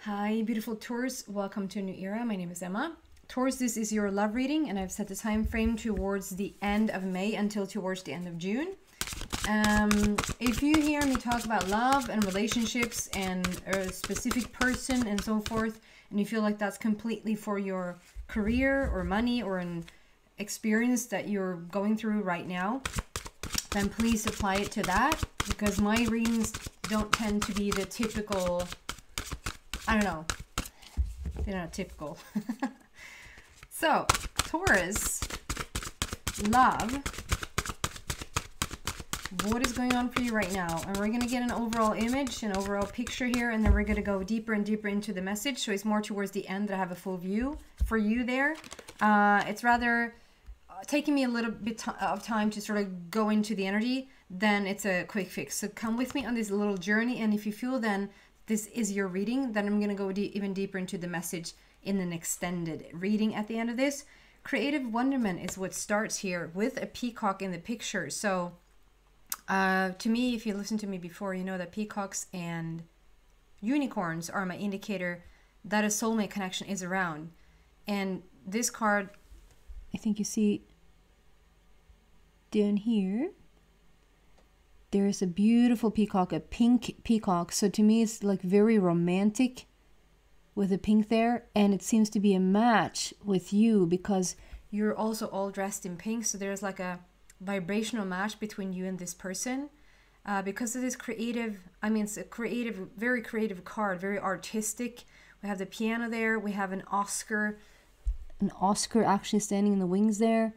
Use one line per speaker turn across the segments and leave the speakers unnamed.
Hi, beautiful Taurus. Welcome to a new era. My name is Emma. Taurus, this is your love reading, and I've set the time frame towards the end of May until towards the end of June. If you hear me talk about love and relationships and a specific person and so forth, and you feel like that's completely for your career or money or an experience that you're going through right now, then please apply it to that, because my readings don't tend to be the typical, I don't know, they're not typical. So, Taurus, love, what is going on for you right now? And we're going to get an overall image, an overall picture here, and then we're going to go deeper and deeper into the message. So it's more towards the end that I have a full view for you there. It's rather taking me a little bit of time to sort of go into the energy, then it's a quick fix. So come with me on this little journey, and if you feel then this is your reading, then I'm going to go even deeper into the message in an extended reading at the end of this. Creative wonderment is what starts here with a peacock in the picture. So to me, if you listened to me before, you know that peacocks and unicorns are my indicator that a soulmate connection is around. And this card, I think you see down here, there's a beautiful peacock, a pink peacock. So to me, it's like very romantic with the pink there. And it seems to be a match with you because you're also all dressed in pink. So there's like a vibrational match between you and this person. Because of this creative, I mean, it's a creative, very creative card, very artistic. We have the piano there. We have an Oscar actually standing in the wings there.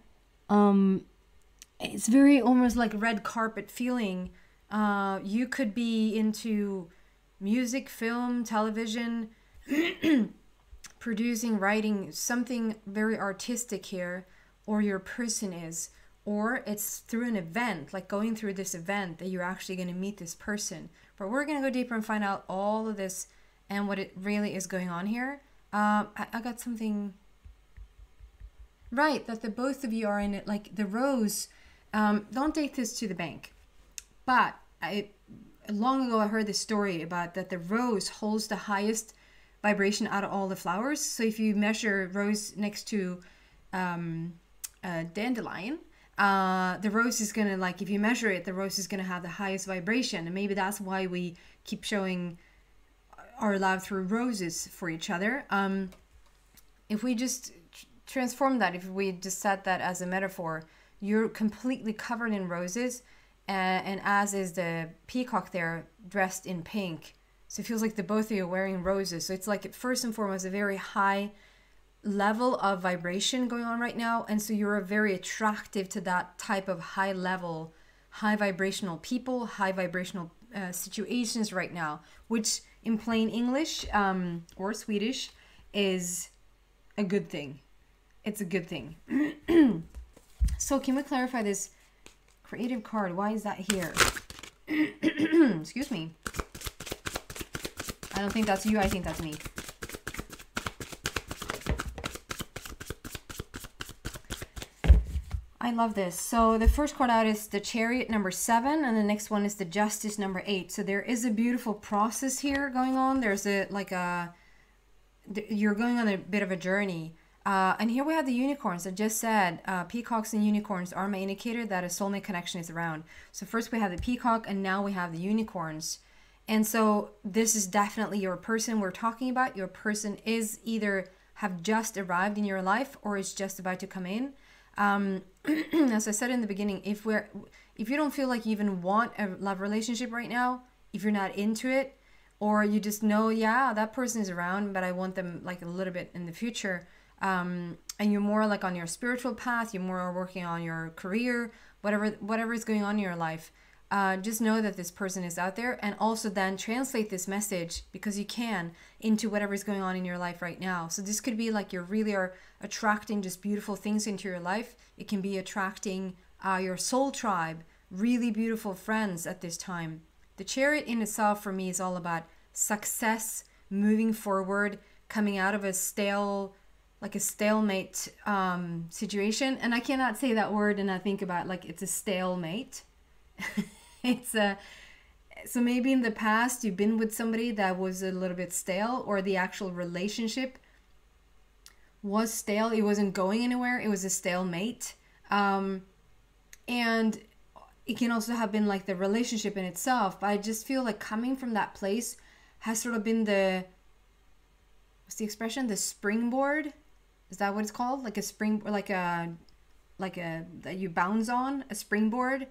It's very almost like red carpet feeling. You could be into music, film, television, producing, writing, something very artistic here, or your person is, or it's through an event, like going through this event that you're actually going to meet this person. But we're going to go deeper and find out all of this and what it really is going on here. I got something right, that the both of you are in it, like the rose. Don't take this to the bank, but long ago I heard this story about that the rose holds the highest vibration out of all the flowers. So if you measure rose next to a dandelion, the rose is gonna, like, if you measure it, the rose is gonna have the highest vibration. And maybe that's why we keep showing our love through roses for each other. If we just transform that, if we just set that as a metaphor, you're completely covered in roses, and as is the peacock there, dressed in pink. So it feels like the both of you are wearing roses. So it's like, first and foremost, a very high level of vibration going on right now. And so you're very attractive to that type of high level, high vibrational people, high vibrational situations right now, which in plain English or Swedish is a good thing. It's a good thing. So can we clarify this creative card? Why is that here? Excuse me. I don't think that's you. I think that's me. I love this. So the first card out is the Chariot, number 7, and the next one is the Justice, number 8. So there is a beautiful process here going on. There's you're going on a bit of a journey. And here we have the unicorns. I just said peacocks and unicorns are my indicator that a soulmate connection is around. So first we have the peacock, and now we have the unicorns. And so this is definitely your person we're talking about. Your person is either have just arrived in your life or is just about to come in. As I said in the beginning, if you don't feel like you even want a love relationship right now, if you're not into it, or you just know, yeah, that person is around, but I want them like a little bit in the future, and you're more like on your spiritual path, you're more working on your career, whatever is going on in your life, just know that this person is out there. And also then translate this message, because you can, into whatever is going on in your life right now. So this could be like you really are attracting just beautiful things into your life. It can be attracting your soul tribe, really beautiful friends at this time. The Chariot in itself for me is all about success, moving forward, coming out of a stalemate situation. And I cannot say that word and I think about like it's a stalemate. It's So maybe in the past you've been with somebody that was a little bit stale, or the actual relationship was stale. It wasn't going anywhere. It was a stalemate. And it can also have been like the relationship in itself. But I just feel like coming from that place has sort of been the, what's the expression? The springboard? Is that what it's called? Like a spring, or like a that you bounce on, a springboard.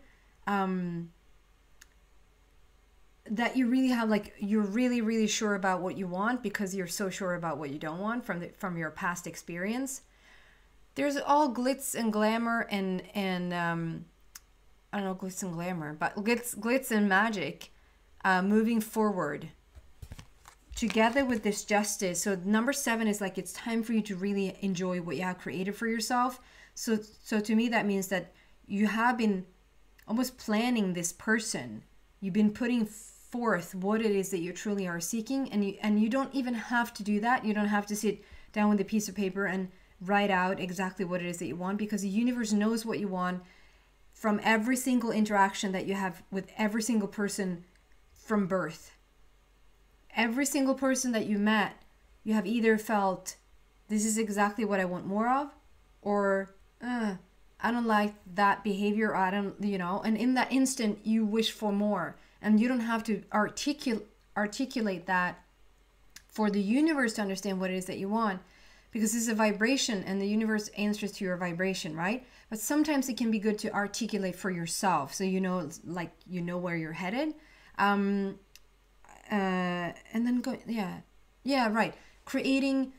That you really have, like, you're really sure about what you want because you're so sure about what you don't want from your past experience. There's all glitz and glamour and I don't know, glitz and glamour, but glitz and magic moving forward together with this justice. So number 7 is like, it's time for you to really enjoy what you have created for yourself. So to me, that means that you have been almost planning this person. You've been putting forth what it is that you truly are seeking, and you don't even have to do that. You don't have to sit down with a piece of paper and write out exactly what it is that you want, because the universe knows what you want from every single interaction that you have with every single person from birth. Every single person that you met, you have either felt, this is exactly what I want more of, or I don't like that behavior, or I don't, and in that instant you wish for more. And you don't have to articulate that for the universe to understand what it is that you want, because this is a vibration and the universe answers to your vibration, right? But sometimes it can be good to articulate for yourself, so where you're headed. And then go, right. Creating.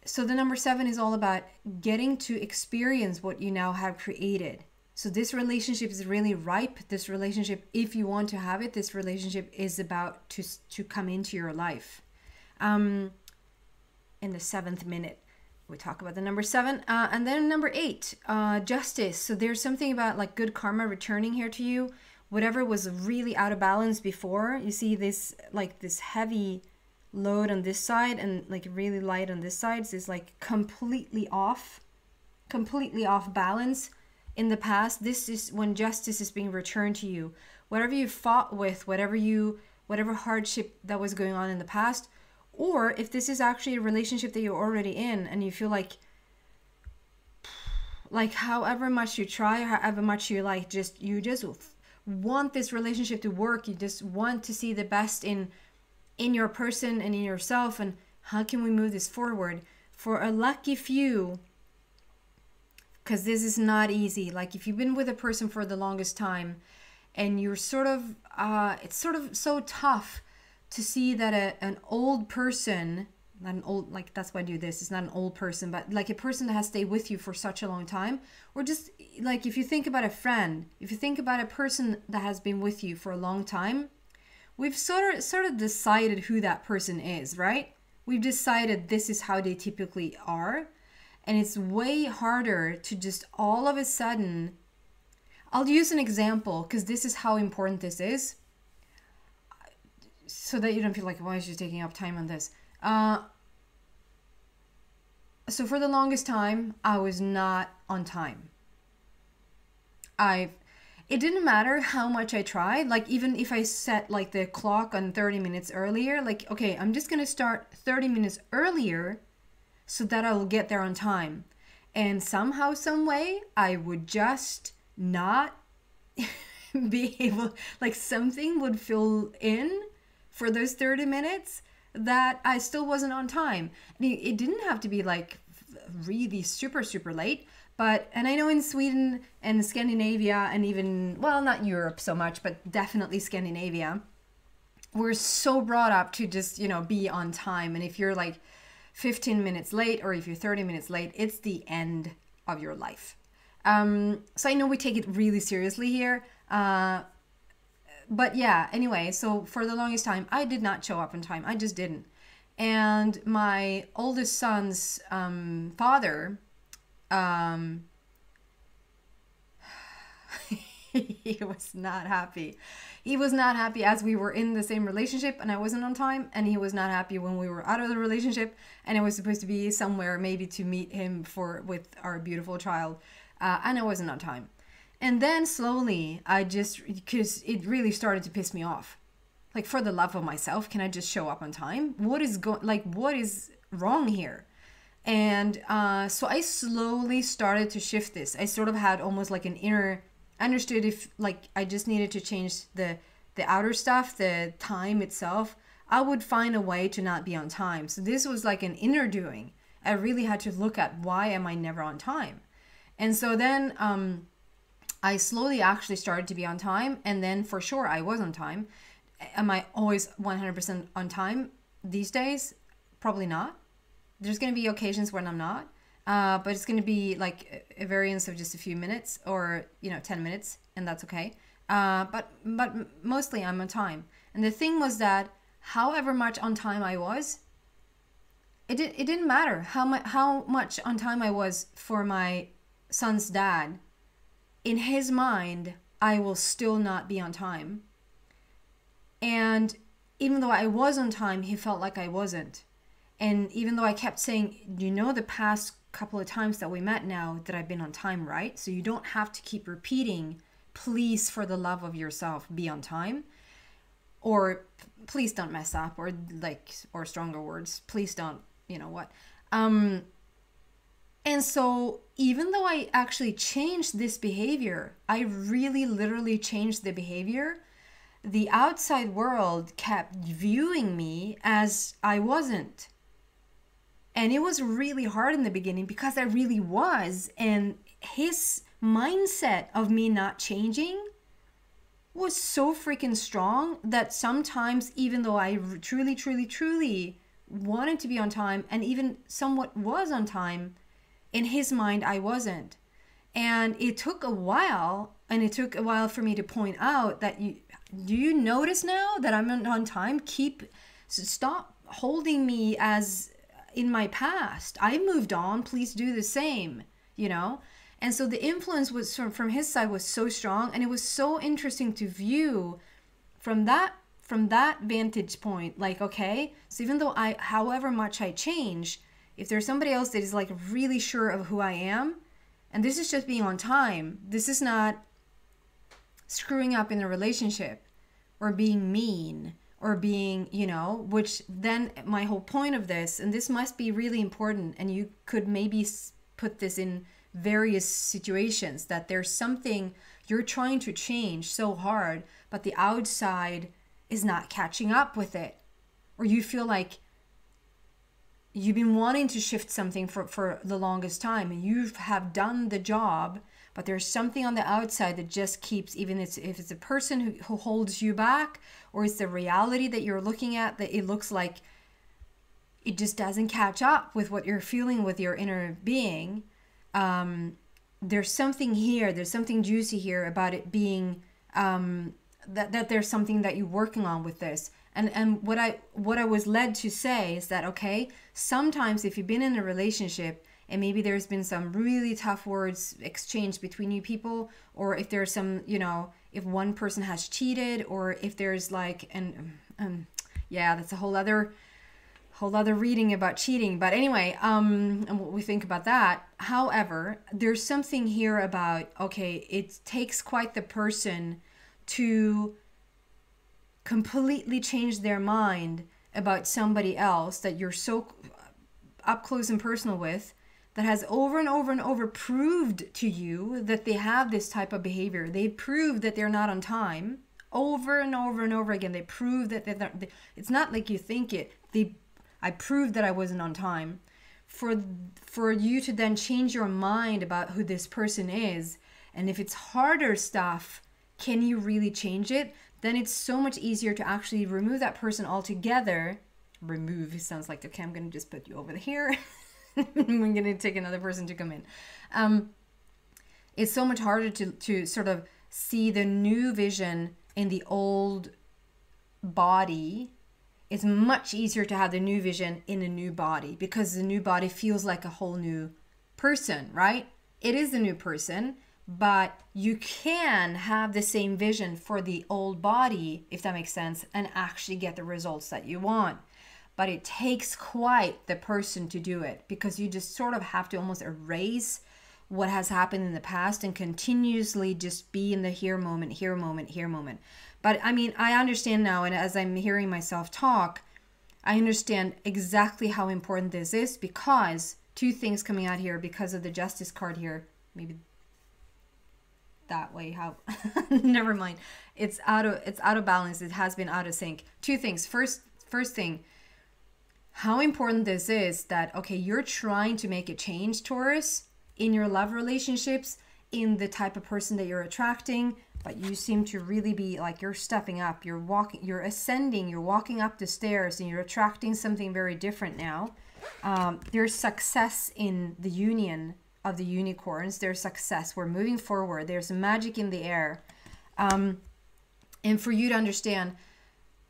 So the number 7 is all about getting to experience what you now have created. So this relationship is really ripe. This relationship, if you want to have it, this relationship is about to come into your life. In the 7th minute, we talk about the number 7. And then number 8, justice. So there's something about like good karma returning here to you. Whatever was really out of balance before, you see this, like this heavy load on this side and like really light on this side. So it's like completely off balance. In the past, this is when justice is being returned to you. Whatever you fought with, whatever hardship that was going on in the past, or if this is actually a relationship that you're already in and you feel like however much you try, however much you you just want this relationship to work, you just want to see the best in your person and in yourself, and how can we move this forward? For a lucky few, because this is not easy. Like if you've been with a person for the longest time and you're sort of, it's sort of so tough to see that an old person, not an old, like that's why I do this, it's not an old person, but like a person that has stayed with you for such a long time, or just like if you think about a friend, if you think about a person that has been with you for a long time, we've sort of decided who that person is, right? We've decided this is how they typically are. And it's way harder to just all of a sudden, I'll use an example because this is how important this is, so that you don't feel like, why is she taking up time on this? So for the longest time, I was not on time. It didn't matter how much I tried. Like even if I set like the clock on 30 minutes earlier, like, okay, I'm just going to start 30 minutes earlier so that I will get there on time. And somehow, some way, I would just not be able, like something would fill in for those 30 minutes that I still wasn't on time. And it didn't have to be like really super late, but, and I know in Sweden and Scandinavia and even, well, not Europe so much, but definitely Scandinavia, we're so brought up to just, be on time. And if you're like 15 minutes late or if you're 30 minutes late, it's the end of your life. So I know we take it really seriously here. But yeah, anyway, so for the longest time, I did not show up on time. I just didn't. And my oldest son's father, he was not happy. He was not happy as we were in the same relationship and I wasn't on time. And he was not happy when we were out of the relationship and I was supposed to be somewhere maybe to meet him with our beautiful child. And I wasn't on time. And then slowly, I just, because it really started to piss me off. Like, for the love of myself, can I just show up on time? What is what is wrong here? And so I slowly started to shift this. I sort of had almost like an inner, understood if like I just needed to change the outer stuff, the time itself, I would find a way to not be on time. So this was like an inner doing. I really had to look at, why am I never on time? And so then I slowly actually started to be on time. And then for sure I was on time. Am I always 100% on time these days? Probably not. There's going to be occasions when I'm not. But it's going to be like a variance of just a few minutes, or 10 minutes, and that's okay. But mostly I'm on time. And the thing was that however much on time I was, it didn't matter how much on time I was for my son's dad. In his mind, I will still not be on time. And even though I was on time, he felt like I wasn't. And even though I kept saying, the past couple of times that we met now that I've been on time, right? So you don't have to keep repeating, please, for the love of yourself, be on time. Or please don't mess up, or stronger words, please don't, what. And so even though I actually changed this behavior, I really literally changed the behavior, the outside world kept viewing me as I wasn't. And it was really hard in the beginning because I really was. And his mindset of me not changing was so freaking strong that sometimes, even though I truly, truly, truly wanted to be on time and even somewhat was on time, in his mind, I wasn't. And it took a while, for me to point out that do you notice now that I'm on time? Stop holding me as in my past. I moved on. Please do the same, And so the influence was from his side was so strong, and it was so interesting to view from that vantage point. Like, okay, so even though however much I change, if there's somebody else that is like really sure of who I am, and this is just being on time, this is not screwing up in a relationship or being mean or being, which then my whole point of this, and this must be really important, and you could maybe put this in various situations, that there's something you're trying to change so hard, but the outside is not catching up with it. Or you feel like you've been wanting to shift something for the longest time, and you have done the job, but there's something on the outside that just keeps, even if it's a person who holds you back, or it's the reality that you're looking at, that it looks like it just doesn't catch up with what you're feeling with your inner being. There's something here, there's something juicy here about it being, that there's something that you're working on with this. And what I was led to say is that, okay, sometimes if you've been in a relationship and maybe there's been some really tough words exchanged between you people, or if there's some, if one person has cheated, or if there's like, yeah, that's a whole other reading about cheating. But anyway, and what we think about that. However, there's something here about, okay, it takes quite the person to completely change their mind about somebody else that you're so up close and personal with, that has over and over and over proved to you that they have this type of behavior. They prove that they're not on time over and over and over again. They prove that it's not like you think it. I proved that I wasn't on time. For you to then change your mind about who this person is, and if it's harder stuff, can you really change it? Then it's so much easier to actually remove that person altogether. Remove sounds like, okay, I'm going to just put you over here. I'm going to take another person to come in. It's so much harder to sort of see the new vision in the old body. It's much easier to have the new vision in a new body, because the new body feels like a whole new person, right? It is a new person, but you can have the same vision for the old body, if that makes sense, and actually get the results that you want. But it takes quite the person to do it, because you just sort of have to almost erase what has happened in the past and continuously just be in the here moment, here moment, here moment. But I mean, I understand now, and as I'm hearing myself talk, I understand exactly how important this is, because two things coming out here because of the Justice card here. Maybe that way, how never mind. It's out of balance. It has been out of sync. Two things. First thing, how important this is, that okay, you're trying to make a change, Taurus, in your love relationships, in the type of person that you're attracting, but you seem to really be like, you're stepping up, you're walking, you're ascending, you're walking up the stairs, and you're attracting something very different now. There's success in the union of the unicorns. There's success. We're moving forward. There's magic in the air. And for you to understand,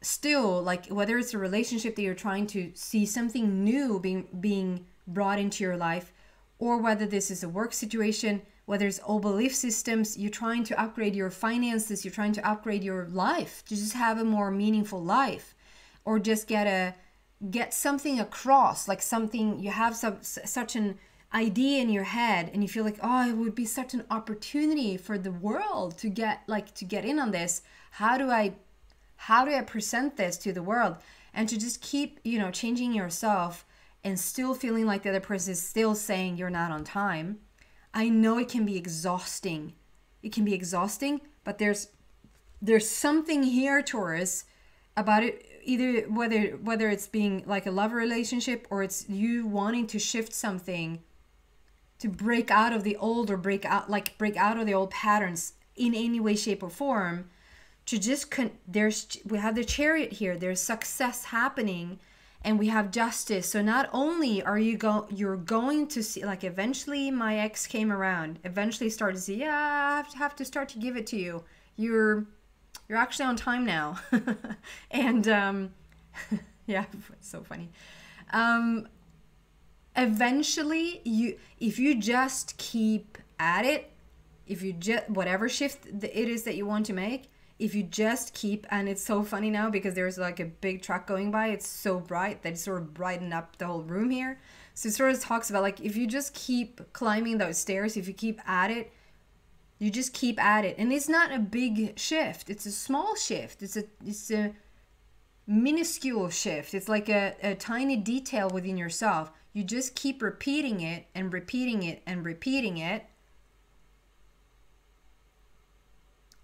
still, like, whether it's a relationship that you're trying to see something new being brought into your life, or whether this is a work situation, whether it's old belief systems, you're trying to upgrade your finances, you're trying to upgrade your life to just have a more meaningful life, or just get something across, like something, you have such an idea in your head and you feel like, oh, it would be such an opportunity for the world to get in on this. How do I present this to the world? And to just keep, changing yourself and still feeling like the other person is still saying you're not on time. I know it can be exhausting. It can be exhausting, but there's something here, Taurus, about it, either whether it's being like a love relationship, or it's you wanting to shift something to break out of the old, or break out of the old patterns in any way, shape, or form. To just we have the Chariot here. There's success happening, and we have Justice. So not only are you're going to see, like, eventually my ex came around, eventually started to see, yeah, I have to start to give it to you. You're actually on time now. And yeah, it's so funny. Eventually, if you just keep at it, if you just, whatever shift it is that you want to make, if you just keep, and it's so funny now because there's like a big truck going by, it's so bright that it sort of brightened up the whole room here. So it sort of talks about, like, if you just keep climbing those stairs, if you keep at it, you just keep at it. And it's not a big shift, it's a small shift, it's a minuscule shift. It's like a tiny detail within yourself. You just keep repeating it and repeating it and repeating it.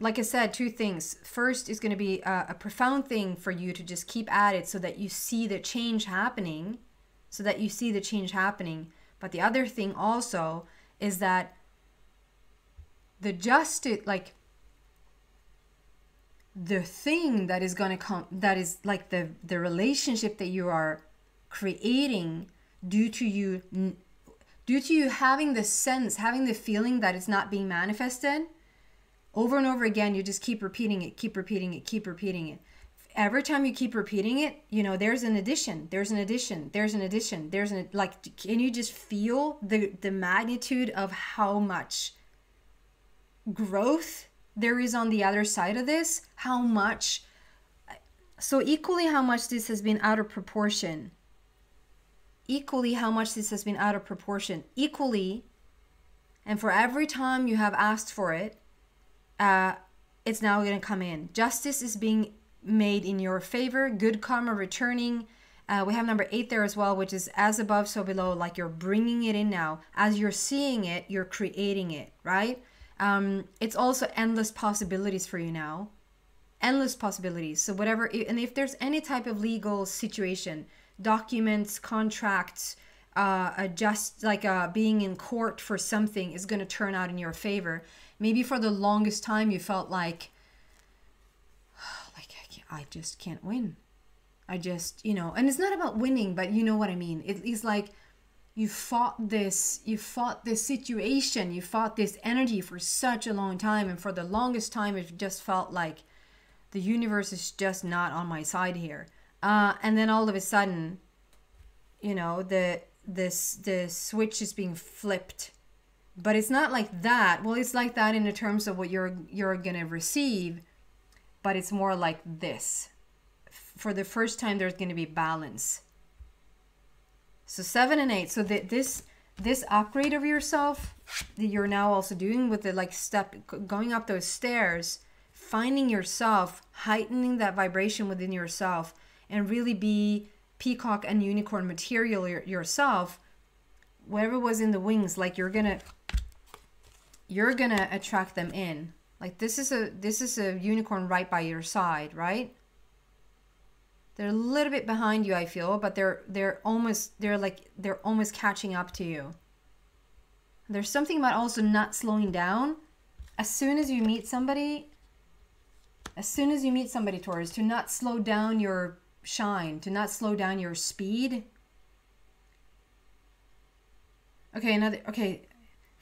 Like I said, two things. First is going to be a profound thing for you to just keep at it so that you see the change happening. But the other thing also is that the justice, like, the thing that is going to come, that is like the relationship that you are creating due to you having the sense, having the feeling that it's not being manifested. Over and over again, you just keep repeating it. Every time you keep repeating it, there's an addition. Like, can you just feel the magnitude of how much growth there is on the other side of this? So equally how much this has been out of proportion. Equally, and for every time you have asked for it, it's now going to come in. Justice is being made in your favor. Good karma returning. We have number 8 there as well, which is as above, so below. Like, you're bringing it in now. As you're seeing it, you're creating it, right? It's also endless possibilities for you now. Endless possibilities. So whatever, and if there's any type of legal situation, documents, contracts, being in court for something is going to turn out in your favor. Maybe for the longest time you felt like I just can't win. And it's not about winning, but you know what I mean. It's like you fought this situation, you fought this energy for such a long time, and for the longest time it just felt like the universe is just not on my side here. And then all of a sudden, the switch is being flipped. But it's not like that. Well, it's like that in the terms of what you're going to receive, but it's more like this. For the first time, there's going to be balance. So 7 and 8. So this this upgrade of yourself that you're now also doing with the like step going up those stairs, finding yourself, heightening that vibration within yourself, and really be peacock and unicorn material yourself. Whatever was in the wings, like you're gonna attract them in. Like this is a unicorn right by your side, right? They're a little bit behind you, I feel, but they're almost catching up to you. There's something about also not slowing down. As soon as you meet somebody, Taurus, to not slow down your shine, to not slow down your speed. Okay,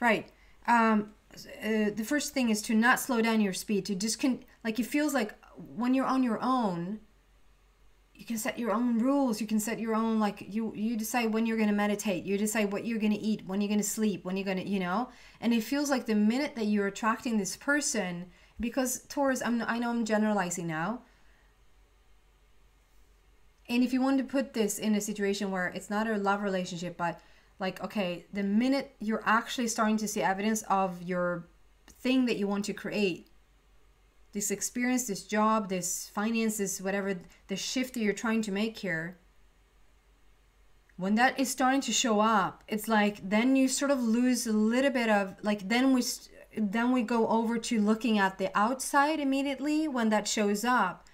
right. The first thing is to not slow down your speed, to just like it feels like when you're on your own, you can set your own rules. You can set your own, like you decide when you're going to meditate. You decide what you're going to eat, when you're going to sleep, when you're going to, you know. And it feels like the minute that you're attracting this person, because Taurus, I know I'm generalizing now. And if you want to put this in a situation where it's not a love relationship, but like, okay, the minute you're actually starting to see evidence of your thing that you want to create, this experience, this job, this finances, whatever, the shift that you're trying to make here, when that is starting to show up, it's like then you sort of lose a little bit of, like, then we go over to looking at the outside immediately when that shows up.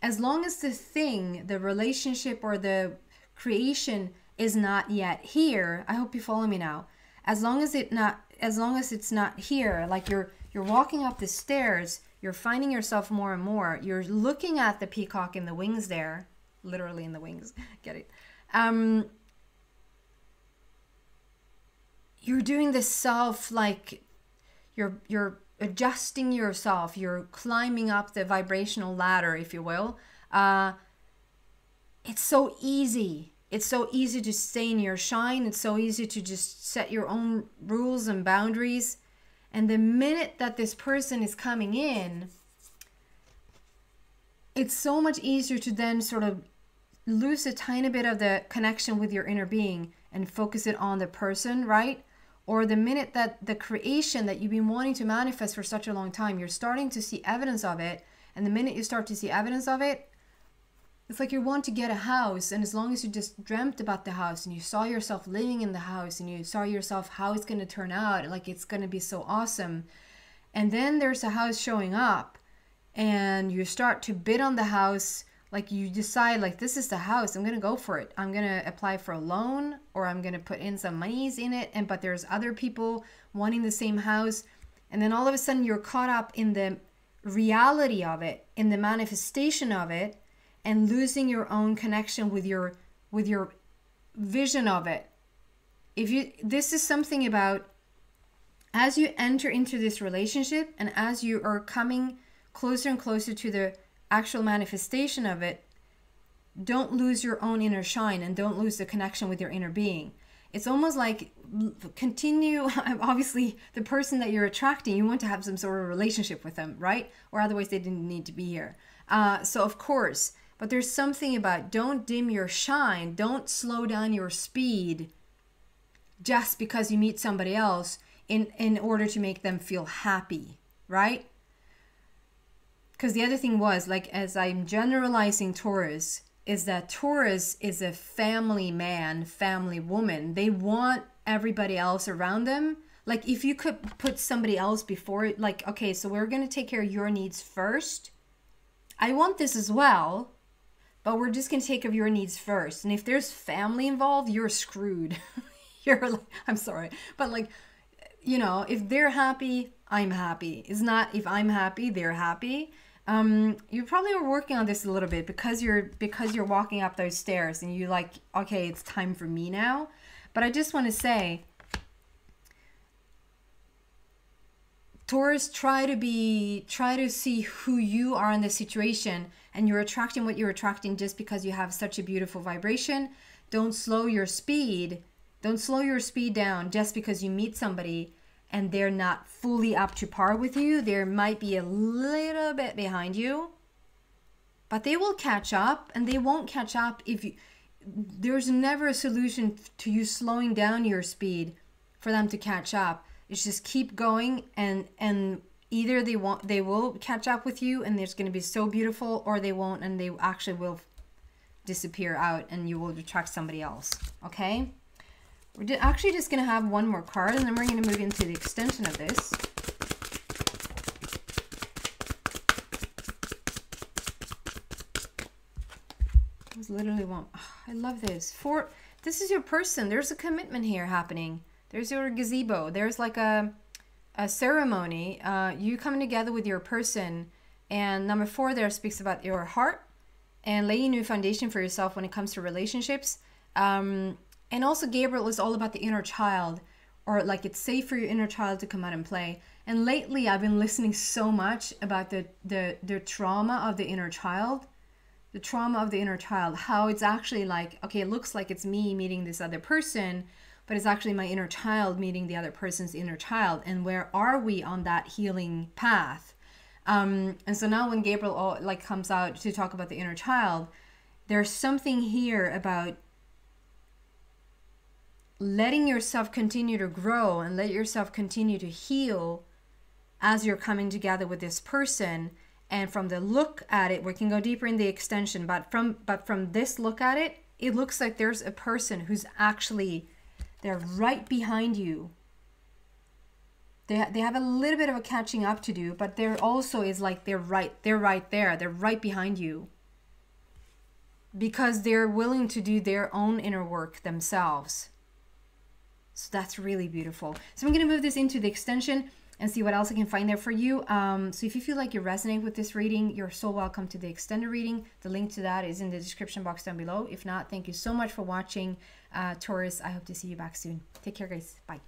As long as the thing, the relationship or the creation is not yet here, I hope you follow me now. As long as it's not here, like you're walking up the stairs, you're finding yourself more and more. You're looking at the peacock in the wings there, literally in the wings. Get it? You're doing this self, like you're adjusting yourself. You're climbing up the vibrational ladder, if you will. It's so easy. It's so easy to stay in your shine. It's so easy to just set your own rules and boundaries. And the minute that this person is coming in, it's so much easier to then sort of lose a tiny bit of the connection with your inner being and focus it on the person, right? Or the minute that the creation that you've been wanting to manifest for such a long time, you're starting to see evidence of it. And the minute you start to see evidence of it, it's like you want to get a house, and as long as you just dreamt about the house and you saw yourself living in the house and you saw yourself how it's going to turn out, like it's going to be so awesome. And then there's a house showing up and you start to bid on the house, like you decide like this is the house, I'm going to go for it. I'm going to apply for a loan, or I'm going to put in some monies in it, but there's other people wanting the same house. And then all of a sudden you're caught up in the reality of it, in the manifestation of it, and losing your own connection with your vision of it. This is something about, as you enter into this relationship and as you are coming closer and closer to the actual manifestation of it, don't lose your own inner shine and don't lose the connection with your inner being. It's almost like continue, obviously the person that you're attracting, you want to have some sort of relationship with them, right? Or otherwise they didn't need to be here. So of course, but there's something about don't dim your shine, don't slow down your speed just because you meet somebody else in order to make them feel happy, right? Because the other thing was, like, as I'm generalizing Taurus, is that Taurus is a family man, family woman. They want everybody else around them. Like, if you could put somebody else before it, like, okay, so we're going to take care of your needs first. I want this as well, but we're just going to take care of your needs first. And if there's family involved, you're screwed. You're like, I'm sorry. But like, you know, if they're happy, I'm happy. It's not if I'm happy, they're happy. You probably are working on this a little bit because you're walking up those stairs and you like, okay, it's time for me now. But I just want to say, Taurus, try to see who you are in the situation, and you're attracting what you're attracting just because you have such a beautiful vibration. Don't slow your speed. Don't slow your speed down just because you meet somebody and they're not fully up to par with you. There might be a little bit behind you, but they will catch up, and they won't catch up if you... There's never a solution to you slowing down your speed for them to catch up. It's just keep going, and either they will catch up with you and it's going to be so beautiful, or they won't and they actually will disappear out and you will attract somebody else. Okay, we're actually just going to have one more card, and then we're going to move into the extension of this. It was literally one. Oh, I love this. This is your person. There's a commitment here happening. There's your gazebo. There's like a ceremony. You coming together with your person. And number 4 there speaks about your heart and laying a new foundation for yourself when it comes to relationships. And also Gabriel is all about the inner child, or like it's safe for your inner child to come out and play. And lately I've been listening so much about the trauma of the inner child. The trauma of the inner child, how it's actually like, okay, it looks like it's me meeting this other person, but it's actually my inner child meeting the other person's inner child. And where are we on that healing path? And so now when Gabriel like comes out to talk about the inner child, there's something here about letting yourself continue to grow and let yourself continue to heal as you're coming together with this person. And from the look at it, we can go deeper in the extension, but from this look at it, it looks like there's a person who's actually, they're right behind you. They have a little bit of a catching up to do, but there also is like they're right there, they're right behind you, because they're willing to do their own inner work themselves. So that's really beautiful. So I'm going to move this into the extension and see what else I can find there for you. So if you feel like you resonate with this reading, you're so welcome to the extended reading. The link to that is in the description box down below. If not, thank you so much for watching, Taurus. I hope to see you back soon. Take care, guys. Bye.